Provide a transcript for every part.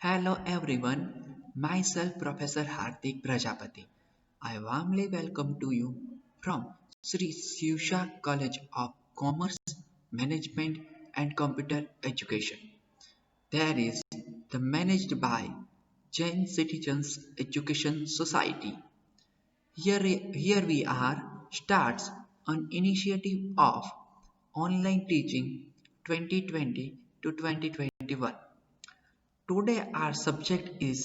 Hello everyone, myself Professor Hardik Prajapati. I warmly welcome to you from Sri Shivsha College of Commerce, Management and Computer Education. There is the managed by Jain Citizens Education Society. Here we are starts an initiative of online teaching 2020 to 2021. Today our subject is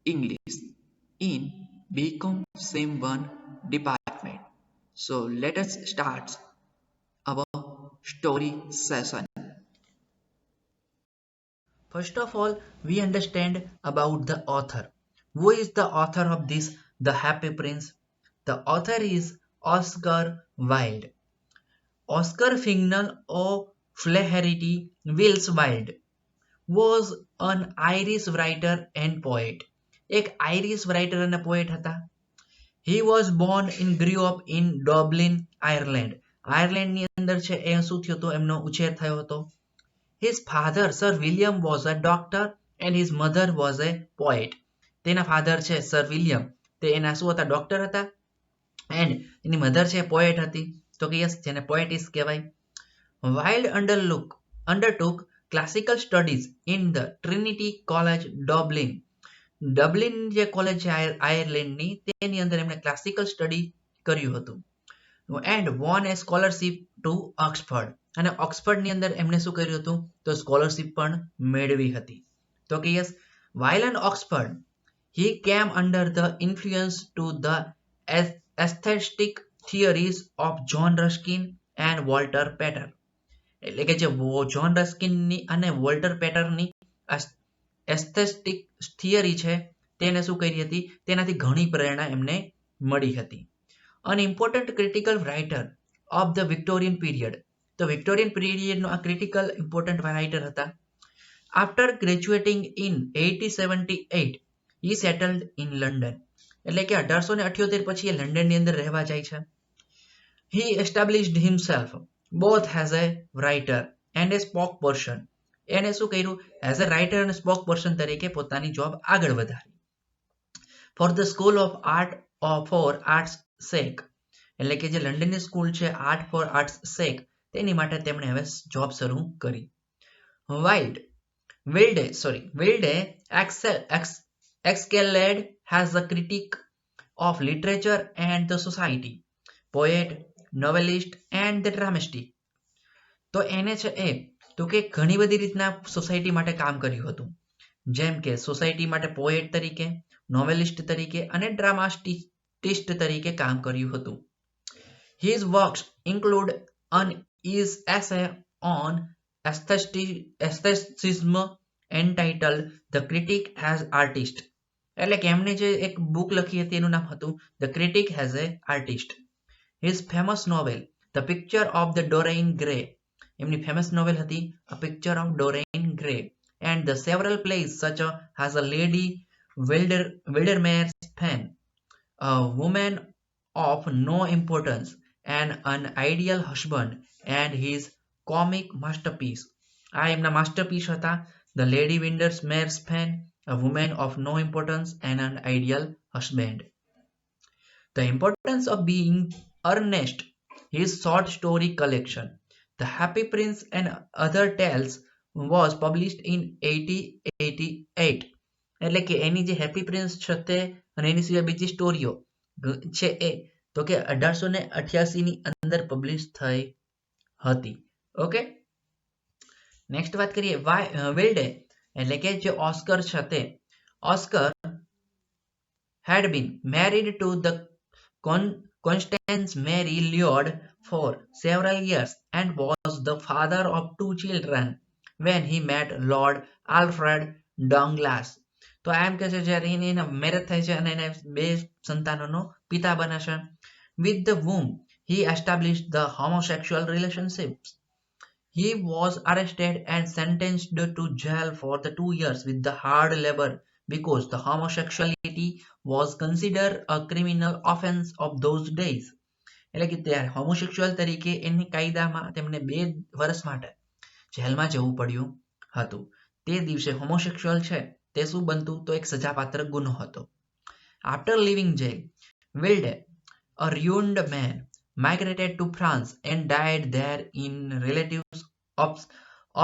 English in BCom Same 1 department. So let us start our story session. First of all, we understand about the author. Who is the author of this, The Happy Prince? The author is Oscar Wilde. Oscar Fignal O'Flaherty Wills Wilde was an Irish writer and poet. એક Irish writer અને poet હતા. He was born and grew up in Dublin, Ireland. આયર્લેન્ડની અંદર છે એ શું થયું હતું એમનો ઉછેર થયો હતો. His father, Sir William, was a doctor and his mother was a poet. તેના father છે સર વિલિયમ, તે એના શું હતા ડોક્ટર હતા એન્ડ એની મધર છે પોએટ હતી. તો કે યસ, જેને પોએટિસ કહેવાય. Wilde undertook classical studies in the Trinity College Dublin. Dublin જે કોલેજ છે આયર્લેન્ડની તેની અંદર એમણે ક્લાસિકલ સ્ટડી કર્યું હતું. And won a scholarship to Oxford, અને ઓક્સફર્ડની અંદર એમણે શું કર્યું હતું તો સ્કોલરશિપ પણ મેળવી હતી. તો કે yes, while in Oxford he came under the influence to the aesthetic theories of John Ruskin and Walter Pater. એટલે કે જે જોન રસ્કિનની અને વોલ્ટર પેટરની એસ્થેટિક થિયરી છે તેને શું કરી હતી, તેનાથી ઘણી પ્રેરણા એમને મળી હતી. An important critical writer of the Victorian period. તો વિક્ટોરિયન પીરિયડનો આ ક્રિટિકલ ઇમ્પોર્ટન્ટ રાઇટર હતા. After graduating in 1878, he settled in London. એટલે કે 1878 પછી એ લંડનની અંદર રહેવા જાય છે. He established himself both as a writer and a spokesperson. એને શું કર્યું, એઝ અ રાઇટર અને સ્પોક પર્સન તરીકે પોતાની જોબ આગળ વધારી. For the school of art for art's sake, એટલે કે જે લંડનની સ્કૂલ છે આર્ટ ફોર આર્ટ્સ સેક, તેની માટે તેમણે હવે જોબ શરૂ કરી. Wilde excelled as a critic of literature and the society, poet, novelist and the dramatist. તો એને છે એ તો કે ઘણી બધી રીતના સોસાયટી માટે કામ કર્યું હતું, જેમ કે સોસાયટી માટે પોએટ તરીકે, નોવેલિસ્ટ તરીકે અને ડ્રામાટિસ્ટ તરીકે કામ કર્યું હતું. His works include an essay on aestheticism entitled The Critic as Artist. એટલે કે એમણે જે એક બુક લખી હતી એનું નામ હતું The Critic as a Artist. His famous novel The Picture of the Dorian Gray, એમની ફેમસ નોવેલ હતી A Picture of Dorian Gray, and the several plays such as a Lady Wildermere's Pen, A Woman of No Importance, and An Ideal Husband, and his comic masterpiece. આ એમના masterpiece હતા, The Lady Windermere's Pen, A Woman of No Importance, and An Ideal Husband. The importance of being earnest. His short story collection The Happy Prince and Other Tales was published in 1888. એટલે કે એની જે happy prince છે તે અને એની સિવાય બીજી સ્ટોરીઓ છે એ તો કે 1888 ની અંદર પબ્લિશ થઈ હતી. ઓકે, નેક્સ્ટ વાત કરીએ વિલ્ડે, એટલે કે જે ઓસ્કર છે તે Oscar had been married to the Constance Mary Lloyd for several years and was the father of 2 children when he met Lord Alfred Douglas. તો એમ કે છે જ્યારે એના મેરેજ થાય છે અને એને 2 સંતાનોનો પિતા બને છે. With the whom he established the homosexual relationships. He was arrested and sentenced to jail for the 2 years with the hard labor because the homosexuality was considered a criminal offense of those days. એટલે કે ત્યારે હોમોસેક્સ્યુઅલ તરીકે એની કાયદામાં તેમને 2 વર્ષ માટે જેલમાં જવું પડ્યું હતું. તે દિવસે હોમોસેક્સ્યુઅલ છે તે શું બનતું? તો એક સજાપાત્ર ગુનો હતો. After leaving jail, Wilde, a ruined man, migrated to France and died there in relative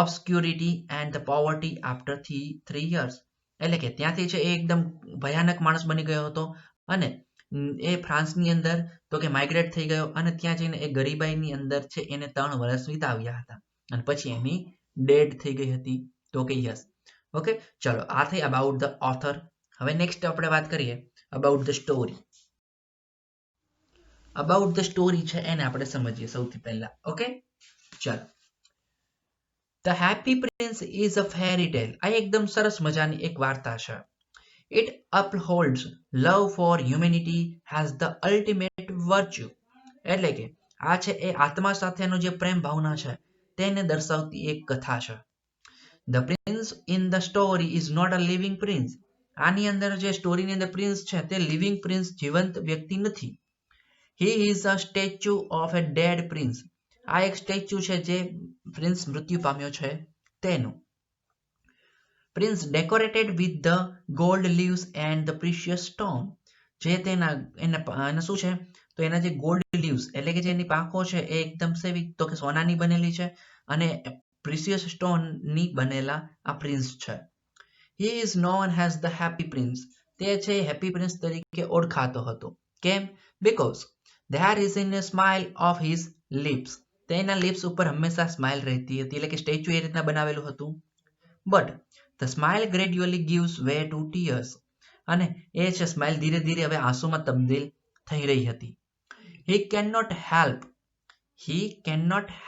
obscurity and the poverty after 3 years. એટલે કે ત્યાંથી છે એ એકદમ ભયાનક માણસ બની ગયો હતો અને એ ફ્રાન્સની અંદર તો કે માઇગ્રેટ થઈ ગયો અને ત્યાં જઈને એ ગરીબાઈની અંદર છે એને 3 વર્ષ વિતાવ્યા હતા અને પછી એની ડેડ થઈ ગઈ હતી. તો કે યસ. ઓકે, ચલો આ થઈ અબાઉટ ધ ઓથર. હવે નેક્સ્ટ આપણે વાત કરીએ about the story. About the story છે એને આપણે સમજીએ સૌથી પહેલા. ઓકે, ચલો. The happy Prince is a fairy tale. આ એકદમ સરસ મજાની એક વાર્તા છે. It upholds love for humanity as the ultimate virtue. એટલે કે આ છે એ આત્મા સાથેનો જે પ્રેમ ભાવના છે તેને દર્શાવતી એક કથા છે. The prince in the story is not a living prince. આની અંદર જે સ્ટોરીની અંદર પ્રિન્સ છે તે લિવિંગ પ્રિન્સ જીવંત વ્યક્તિ નથી. He is a statue of a dead prince. આ એક સ્ટેચ્યુ છે જે પ્રિન્સ મૃત્યુ પામ્યો છે તેનું. Prince decorated with the gold leaves and the precious stone. જે તેના એને શું છે તો એના જે ગોલ્ડ લીવ્સ એટલે કે જે એની પાંખો છે એ એકદમ સેવી તો કે સોનાની બનેલી છે અને પ્રિસિયસ સ્ટોન ની બનેલા આ પ્રિન્સ છે. He is known as the happy prince. તે છે હેપી પ્રિન્સ તરીકે ઓળખાતો હતો. કેમ? Because there is in a smile of his lips. તેના લિપ્સ ઉપર હંમેશા સ્માઇલ રહેતી હતી એટલે કે સ્ટેચ્યુ એ રીતના બનાવેલું હતું. But the smile gradually gives way to tears. અને એ છે સ્માઇલ ધીરે ધીરે હવે આંસુમાં તબદીલ થઈ રહી હતી. He cannot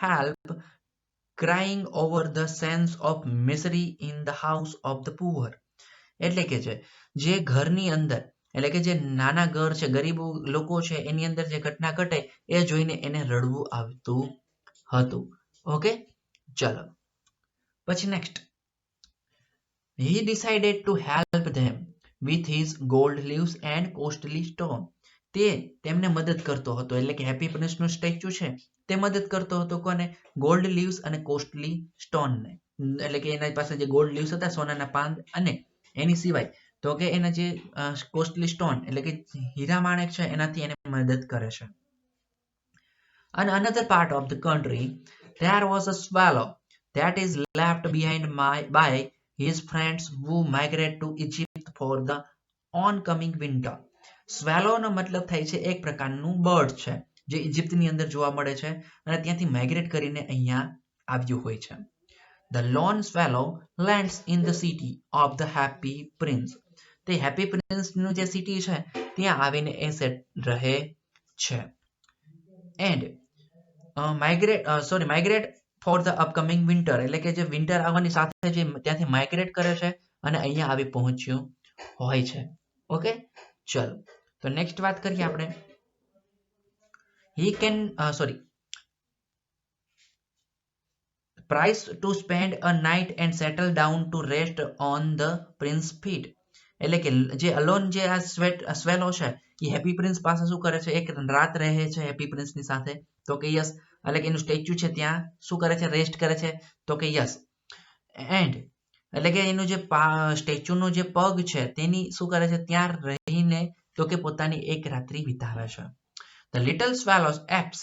help crying over the sense of misery in the house of the poor. એટલે કે જે ઘરની અંદર એટલે કે જે નાના ઘર છે ગરીબ લોકો છે એની અંદર જે ઘટના ઘટે એ જોઈને એને રડવું આવતું હતું. ઓકે, ચલો પછી next. He decided to help them with his gold leaves and costly stone. તે તેમને મદદ કરતો હતો એટલે કે હેપી પ્રિન્સ નું સ્ટેચ્યુ છે તે મદદ કરતો હતો કોને? ગોલ્ડ લીવ્સ અને કોસ્ટલી સ્ટોન ને. એટલે કે એના પાસે જે ગોલ્ડ લીવ્સ હતા સોનાના પાન અને એની સિવાય તો કે એના જે કોસ્ટલી સ્ટોન એટલે કે હીરા માણેક છે એનાથી એને મદદ કરે છે. And another part of the country there was a swallow that is left behind by his friends who migrate to Egypt for the oncoming winter. સ્વેલો નો મતલબ થાય છે એક પ્રકારનું બર્ડ છે જે ઇજિપ્તની અંદર જોવા મળે છે અને ત્યાંથી માઇગ્રેટ કરીને અહીંયા આવ્યું હોય છે. The lone swallow lands in the city of the happy prince. તે હેપી પ્રિન્સ નું જે સિટી છે ત્યાં આવીને એ સેટ રહે છે. And migrate for the upcoming winter. એટલે કે જે વિન્ટર આવવાની સાથે જે ત્યાંથી માઇગ્રેટ કરે છે અને અહીંયા આવી પહોંચ્યું હોય છે. ઓકે, ચલો તો નેક્સ્ટ વાત કરીએ આપણે. Price to spend a night and settle down to rest on the prince feet. એટલે કે જે અલોન જે આ સ્વેલો છે એ હેપી પ્રિન્સ પાસે શું કરે છે? એક રાત રહે છે હેપી પ્રિન્સ ની સાથે. તો કે યસ એટલે કે એનું સ્ટેચ્યુ છે ત્યાં શું કરે છે? રેસ્ટ કરે છે. તો કે યસ. એન્ડ એટલે કે એનું જે સ્ટેચ્યુ નો જે પગ છે તેની શું કરે છે? ત્યાં રહીને તો કે પોતાની એક રાત્રિ વિતાવે છે. The little swallow acts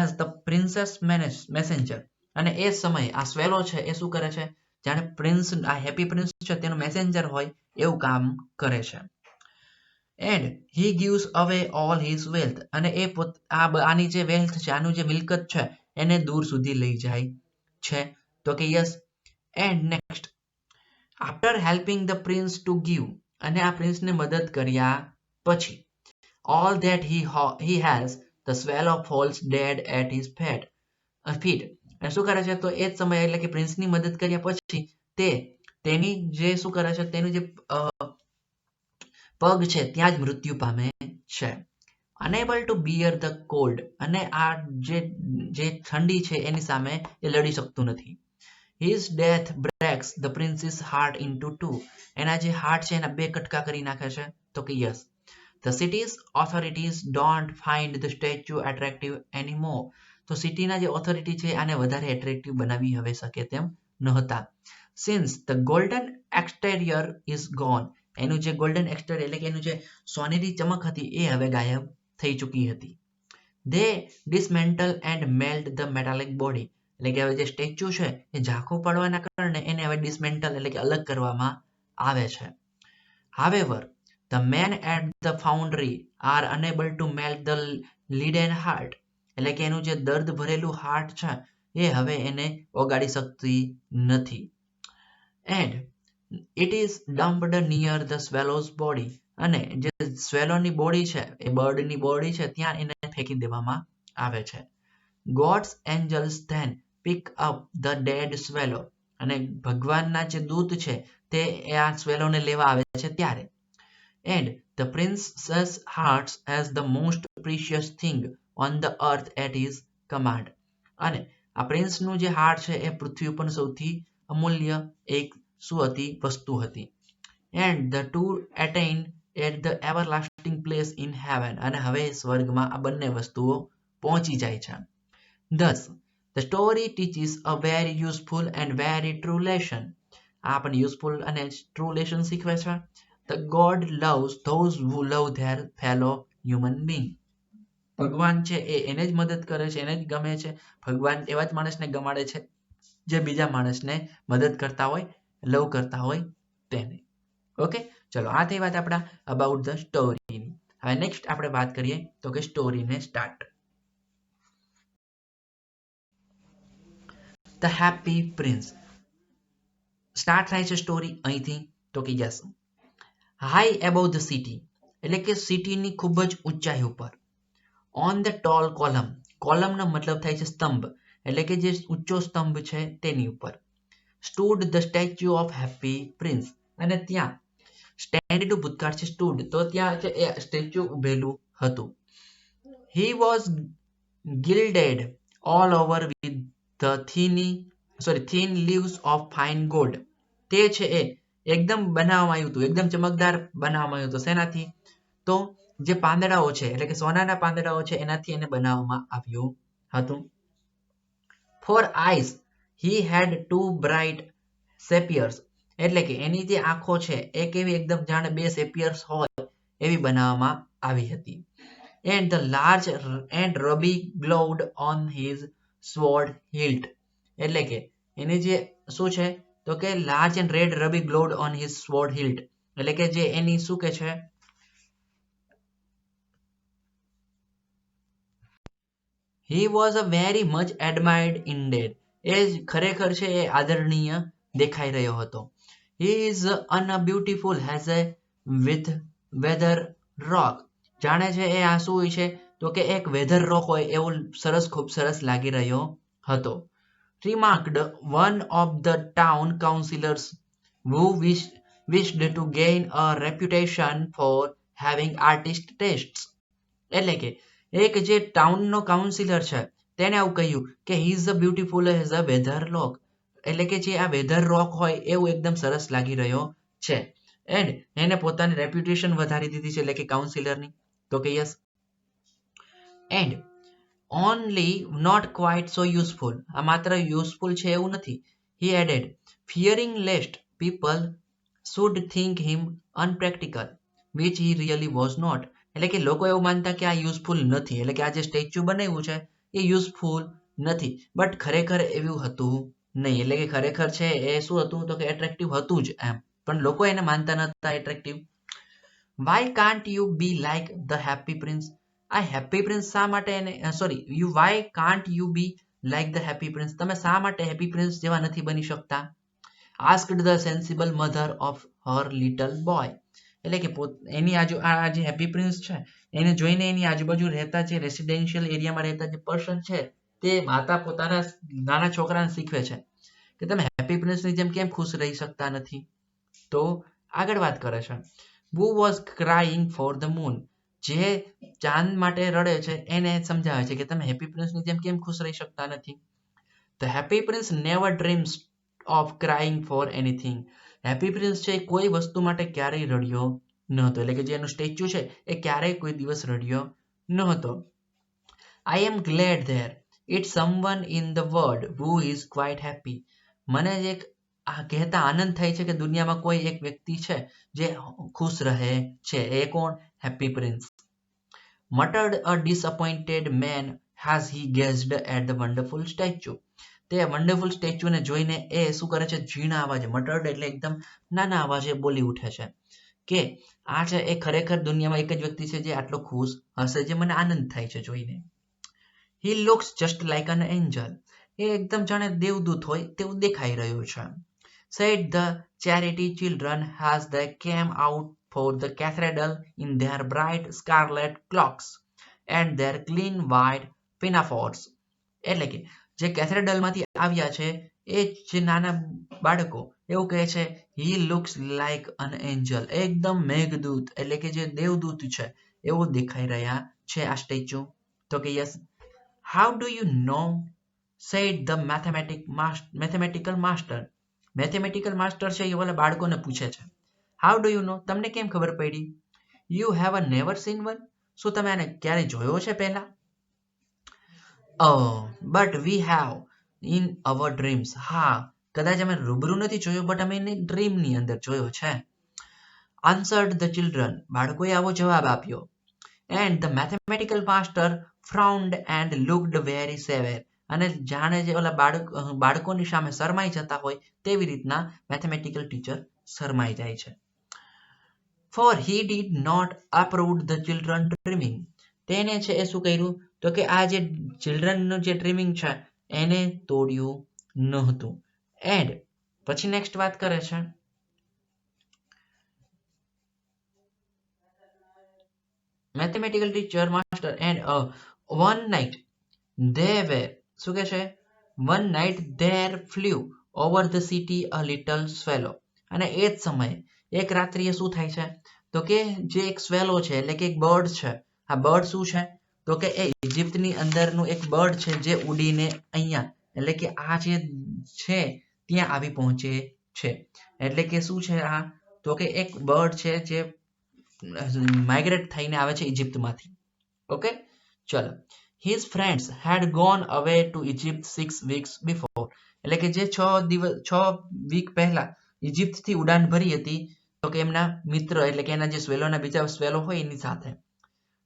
as the princess messenger. અને એ સમયે આ સ્વેલો છે એ શું કરે છે? જાણે પ્રિન્સ આ હેપી પ્રિન્સ છે તેનો મેસેન્જર હોય એવું કામ કરે છે. And he gives away all his wealth. અને એ આની જે વેલ્થ છે આનું જે મિલકત છે એને દૂર સુધી લઈ જાય છે. તો કે yes. And next, after helping the prince to give અને આ પ્રિન્સને મદદ કર્યા પછી all that he has, the swallow falls dead at his feet. અને શું કરે છે? તો એ જ સમયે એટલે કે પ્રિન્સની મદદ કર્યા પછી તેની જે શું કરે છે? તેનું જે પગ છે ત્યાં જ મૃત્યુ પામે છે. Unable to bear the cold. અને આ જે ઠંડી છે એની સામે એ લડી શકતું નથી. His death breaks the prince's heart into two. એના જે હાર્ટ છે એના બે કટકા કરી નાખે છે. તો કે yes. The city's authorities don't find the statue attractive anymore. તો સિટીના જે ઓથોરિટી છે આને વધારે એટ્રેક્ટિવ બનાવી હવે શકે તેમ નહોતા. Since the golden exterior is gone, એનું જે ગોલ્ડન એક્સટેરિયર એટલે કે એનું જે સોનેરી ચમક હતી એ હવે ગાયબ થઈ ચૂકી હતી. They dismantle and melt the metallic body, એટલે કે હવે જે સ્ટેચ્યુ છે એ ઝાંખું પડવાના કારણે એને હવે ડિસમેન્ટલ એટલે કે અલગ કરવામાં આવે છે. However, the men at the foundry are unable to melt the leaden heart, એટલે કે એનું જે દર્દ ભરેલું હાર્ટ છે એ હવે એને ઓગાળી શકતી નથી. And it is dumped near the swallow's body, અને જે સ્વેલોની બોડી છે એ બર્ડની બોડી છે ત્યાં એને ફેંકી દેવામાં આવે છે. God's angels then pick up the dead swallow, અને ભગવાનના જે દૂત છે તે આ સ્વેલોને લેવા આવે છે ત્યારે. And the prince's heart as the most precious thing on the earth at his command, અને આ પ્રિન્સનું જે હાર્ટ છે એ પૃથ્વી ઉપર સૌથી અમૂલ્ય એક શું હતી વસ્તુ હતી. And the two attain at the everlasting place in heaven, અને હવે સ્વર્ગમાં આ બંને વસ્તુઓ પહોંચી જાય છે. Thus, the story teaches a very useful and very true lesson. આ પણ યુઝફુલ અને ટ્રુ લેસન શીખવે છે. The God loves those who love their fellow human being. ભગવાન છે એ એને જ મદદ કરે છે, એને જ ગમે છે. ભગવાન એવા જ માણસને ગમાડે છે જે બીજા માણસને મદદ કરતા હોય, લવ કરતા હોય તેને. ઓકે, ચલો આ થઈ વાત આપણા અબાઉટ ધ સ્ટોરીની. હવે નેક્સ્ટ આપણે વાત કરીએ તો કે સ્ટોરીને start. The happy Prince. Start થાય છે સ્ટોરી અહીંથી તો કે yes, high above the city, એટલે કે સિટીની ખૂબ જ ઊંચાઈ ઉપર. ઓન ધ ટોલ કોલમ, કોલમનો મતલબ થાય છે સ્તંભ, એટલે કે જે ઊંચો સ્તંભ છે તેની ઉપર. Stood the statue of happy prince, અને ત્યાં સ્ટેન્ડ ટુ ભૂતકાળ છે સ્ટૂડ, તો ત્યાં એ સ્ટેચ્યુ ઉભેલું હતું. He was gilded all over with the thin leaves of fine gold, તે છે એ એકદમ બનાવવામાં આવ્યું હતું, એકદમ ચમકદાર બનાવવામાં આવ્યું હતું. શેનાથી? તો જે પાંદડાઓ છે એટલે કે સોનાના પાંદડાઓ છે એનાથી એને બનાવવામાં આવ્યું હતું. ફોર આઈઝ હી હેડ ટુ બ્રાઇટ સેપિયર્સ, એટલે કે એની જે આંખો છે એ કેવી એકદમ જાણે બે સેપિયર્સ હોય એવી બનાવવામાં આવી હતી. And the large and ruby glowed on his sword hilt, એટલે કે એની જે શું છે તો કે large and red ruby glowed on his sword hilt, એટલે કે જે એની શું કે છે he was a very much admired indeed, એ ખરેખર છે એ આદરણીય દેખાઈ રહ્યો હતો. he is unbeautiful as a with weather rock, જાણે છે એ આ શું હોય છે તો કે એક વેધર રોક હોય એવું સરસ ખૂબ સરસ લાગી રહ્યો હતો. remarked one of the town councillors who wished to gain a reputation for having artist tastes, એટલે કે એક જે ટાઉનનો કાઉન્સિલર છે તેને આવું કહ્યું કે he is a beautiful as a weather rock, એટલે કે જે આ વેધર રોક હોય એવું એકદમ સરસ લાગી રહ્યો છે. એન્ડ એને પોતાની રેપ્યુટેશન વધારી દીધી છે એટલે કે કાઉન્સિલરની, તો કે yes. And only not quite so useful, આ માત્ર યુઝફુલ છે એવું નથી. He added fearing lest people should think him unpractical which he really was not, એટલે કે લોકો એવું માનતા કે આ યુઝફુલ નથી, એટલે કે આ જે સ્ટેચ્યુ બનાવ્યું છે એ યુઝફુલ નથી, બટ ખરેખર એવું હતું નહીં. એટલે કે ખરેખર છે એ શું હતું તો કે એટ્રેક્ટિવ હતું જ એમ, પણ લોકો એને માનતા નતા attractive. Why can't you be like the happy prince, આ હેપી પ્રિન્સ શા માટે એને why can't you be like the happy prince, તમે શા માટે હેપી પ્રિન્સ જેવા નથી બની શકતા? Asked the sensible mother of her little boy, એટલે કે એની આ જે હેપી પ્રિન્સ છે એને જોઈને એની આજુબાજુ રહેતા જે રેસિડેન્શિયલ એરિયામાં રહેતા જે પર્સન છે તે માતા પોતાના નાના છોકરાને શીખવે છે કે તમે હેપી પ્રિન્સની જેમ કેમ ખુશ રહી શકતા નથી. તો આગળ વાત કરે છે, who was crying for the moon, જે ચાંદ માટે રડે છે એને સમજાવે છે કે તમે હેપી પ્રિન્સની જેમ કેમ ખુશ રહી શકતા નથી. The happy prince never dreams of crying for anything, happy prince છે કોઈ વસ્તુ માટે ક્યારેય રડ્યો નહોતો, એટલે કે જે એનું સ્ટેચ્યુ છે એ ક્યારેય કોઈ દિવસ રડ્યો નહોતો. I am glad there it's someone in the world who is quite happy, મને એક આ કહેતા આનંદ થાય છે કે દુનિયામાં કોઈ એક વ્યક્તિ છે જે ખુશ રહે છે. એ કોણ? Happy prince. Muttered a disappointed man as he gazed at the wonderful statue. તે વન્ડરફુલ સ્ટેચ્યુને જોઈને એ શું કરે છે? ઝીણા અવાજે, મટર્ડ એટલે એકદમ નાના અવાજે બોલી ઉઠે છે કે આ છે એ ખરેખર દુનિયામાં એક જ વ્યક્તિ છે જે આટલો ખુશ હશે, જે મને આનંદ થાય છે જોઈને. He looks just like an angel. એ એકદમ જાણે દેવદૂત હોય તેવું દેખાઈ રહ્યું છે. Said the charity children as they came out for the cathedral in their bright scarlet cloaks and their clean white pinafores. એટલે કે જે કેથેડ્રલમાંથી આવ્યા છે એ જે નાના બાળકો એવું કહે છે he looks like an angel. એકદમ મેઘદૂત એટલે કે જે દેવદૂત છે એવું દેખાઈ રહ્યા છે આ સ્ટેચ્યુ. તો કે yes. How do you know? Said the mathematical master. Mathematical master છે એ ઓલા બાળકોને પૂછે છે. How do you know? તમને કેમ ખબર પડી? You have never seen one? શું તમે આને ક્યારે જોયો છે પહેલા? Oh, but we have in our dreams. હા, કદાચ અમે રૂબરૂ નથી જોયો, બટ અમે એની ડ્રીમની અંદર જોયો છે. Answered the children. બાળકોએ આવો જવાબ આપ્યો. And the mathematical master frowned and looked very severe. અને જાણે જે ઓલા બાળકોની સામે શરમાઈ જતા હોય તેવી રીતના મેથેમેટિકલ ટીચર શરમાઈ જાય છે. For he did not approve the children dreaming. તેને છે એ શું કર્યું? તો કે આ જે ચિલ્ડ્રનનું જે ડ્રીમિંગ છે એને તોડ્યું નહોતું. એન્ડ પછી નેક્સ્ટ વાત કરે છે mathematical teacher master and one night they were શું કે છે? One night there flew over the city a little swallow. અને એ જ સમયે એક રાત્રિએ શું થાય છે? તો કે જે એક સ્વેલો છે એટલે કે એક બર્ડ છે. આ બર્ડ શું છે? તો કે એ ઇજિપ્તની અંદરનું એક બર્ડ છે જે ઉડીને અહીંયા એટલે કે આ જે છે ત્યાં આવી પહોંચે છે. એટલે કે શું છે આ? તો કે એક બર્ડ છે જે માઇગ્રેટ થઈને આવે છે ઇજિપ્તમાંથી. ઓકે, ચલો. His friends had gone away to Egypt 6 weeks before. એટલે કે જે 6 વીક પહેલા ઇજિપ્તથી ઉડાન ભરી હતી તો કે એમના મિત્ર એટલે કે એના જે સ્વેલોના બીજા સ્વેલો હોય એની સાથે.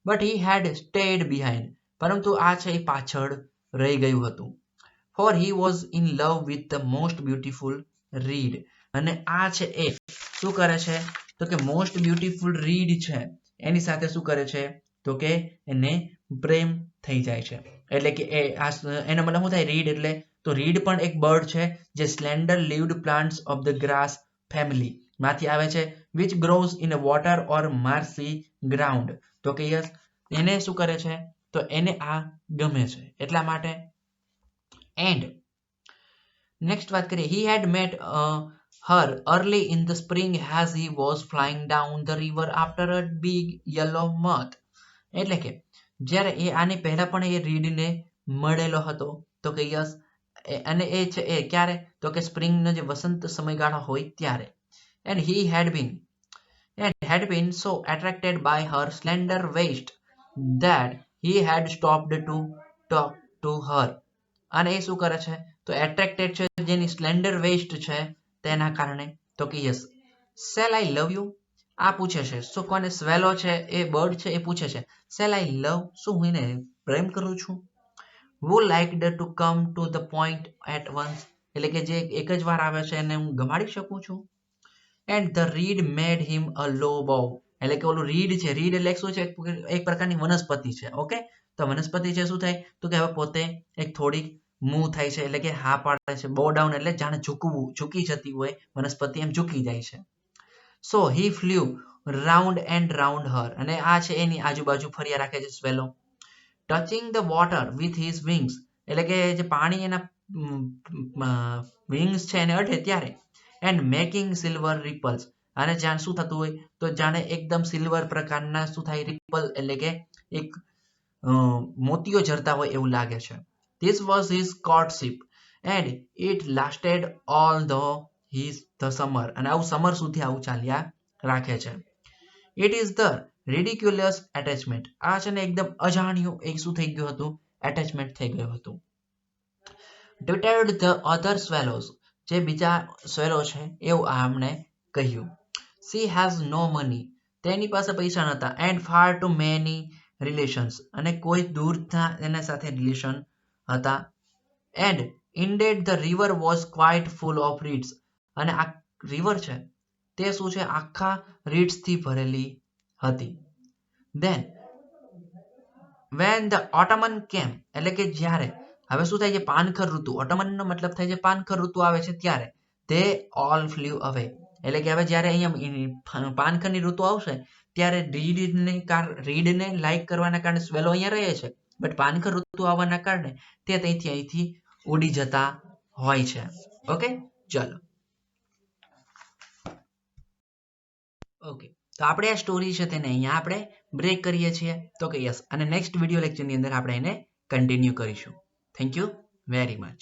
But he had stayed behind. પરંતુ આ છે એ પાછળ રહી ગયું હતું. For he was in love with the most beautiful reed. અને આ છે એ શું કરે છે? તો કે મોસ્ટ બ્યુટીફુલ રીડ છે એની સાથે શું કરે છે? તો કે એને પ્રેમ થઈ જાય છે. એટલે કે એનો મતલબ શું થાય? રીડ એટલે તો રીડ પણ એક બર્ડ છે જે slender leaved plants of the grass family માંથી આવે છે which grows in a water or marshy ground. તો કે યસ, એને શું કરે છે? તો એને આ ગમે છે એટલા માટે. એન્ડ નેક્સ્ટ વાત કરીએ. He had met her early in the spring as he was flying down the river after a big yellow moth. એટલે કે જ્યારે એ આની પહેલા પણ એ રીડને મળેલો હતો તો કે યસ, અને એ છે એ ક્યારે? તો કે સ્પ્રિંગનો જે વસંત સમયગાળો હોય ત્યારે. And he had been so attracted by her slender waist that he had stopped to talk to her. અને એ શું કરે છે? તો એટ્રેક્ટેડ છે જેની સ્લેન્ડર વેસ્ટ છે તેના કારણે. તો કે yes. Shall I love you? આ પૂછે છે. શું કોને? સ્વેલો છે એ બર્ડ છે એ પૂછે છે Shall I love? શું હું એને પ્રેમ કરું છું? Who liked to come to the point at once. એટલે કે જે એક જ વાર આવે છે એને હું ગમાડી શકું છું. And the reed made him a low bow. એટલે કે ઓલું રીડ છે, રીડ એટલે શું છે? એક પ્રકારની વનસ્પતિ છે. ઓકે, તો વનસ્પતિ છે શું થાય? તો કે હવે પોતે એક થોડીક મૂવ થાય છે એટલે કે હા પાડે છે. બો ડાઉન એટલે જાણે ઝૂકવું, ઝૂકી જતી હોય વનસ્પતિ એમ ઝૂકી જાય છે. So he flew round and round her. અને આ છે એની આજુબાજુ ફર્યા રાખે છે સ્વેલો. Touching the water with his wings. એટલે કે જે પાણી એના વિંગ્સ છે એને અડે ત્યારે. And making silver ripples. અને જાણે શું થતું હોય? તો જાણે એકદમ સિલ્વર પ્રકારના શું થાય? રિપલ એટલે કે એક મોતીઓ ઝરતા હોય એવું લાગે છે. This was his courtship and it lasted all the summer. અને આવું સમર સુધી આવું ચાલ્યા રાખે છે. It is the ridiculous attachment. આ છે ને એકદમ અજાણ્યું એક શું થઈ ગયું હતું? એટેચમેન્ટ થઈ ગયું હતું. Twittered the other swallows. જે બીજા સ્વેલો છે એવું આમને કહ્યું. She has no money. તેની પાસે પૈસા નહોતા and far too many relations અને કોઈ દૂરના એના સાથે રિલેશન હતા. And indeed the river was quite full of reeds. અને આ રિવર છે તે શું છે આખા reeds થી ભરેલી હતી. Then when the autumn came એટલે કે જ્યારે હવે શું થાય છે પાનખર ઋતુ autumn નો મતલબ થાય છે પાનખર ઋતુ આવે છે ત્યારે they all flew away એટલે કે હવે જ્યારે અહીંયા પાનખરની ઋતુ આવશે ત્યારે રીડને લાઈક કરવાના કારણે સ્વેલો અહીંયા રહે છે બટ પાનખર ઋતુ આવવાના કારણે તે અહીંથી ઉડી જતા હોય છે. ઓકે ચલો ઓકે તો આપણે આ સ્ટોરી છે તેને અહીંયા આપણે બ્રેક કરીએ છીએ તો કે યસ અને નેક્સ્ટ વિડિયો લેક્ચરની અંદર આપણે એને કન્ટિન્યુ કરીશું. Thank you very much.